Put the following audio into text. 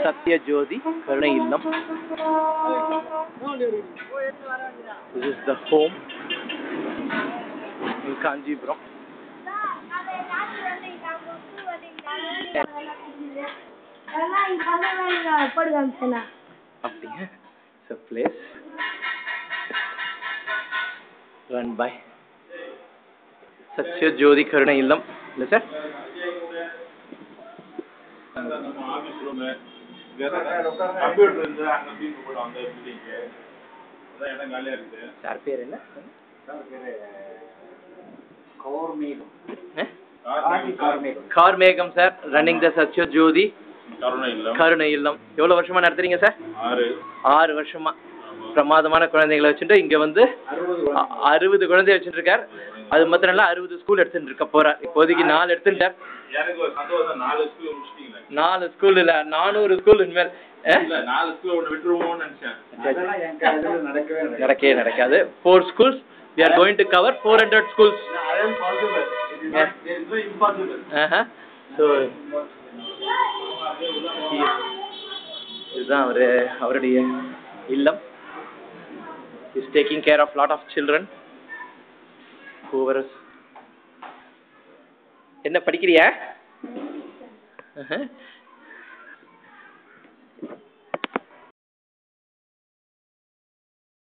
Satyajodi Karuna Illam. This is the home in Kanjipuram. It's a place run by Satyajodi Karuna Illam. Listen. Sir, பேர் என்ன? கார்மேகம் sir, running the Satyajodi கருணை இல்லம். எவ்வளவு வருஷமா நடத்துறீங்க sir? 6 வருஷமா. பிரமாதமான குழந்தைகளை வச்சுட்டு இங்க வந்து 60 குழந்தை வச்சுட்டு இருக்கார். அது மாத்திரம் இல்ல 60 ஸ்கூல் எடுத்துட்டு இருக்க போறார். இப்போதைக்கு 4 எடுத்துட்டார். 4 ஸ்கூல் இல்ல 400 ஸ்கூல் இனிமேல். 4 ஸ்கூல் ஒன்னு விட்டுருவோம்னு நினைச்சேன். நடக்கவே நடக்காது. 4 schools we are going to cover 400 schools. So இதுதான் அவருடைய இல்லம். Is taking care of lot of children. Whoever is என்ன படிக்கிறியா?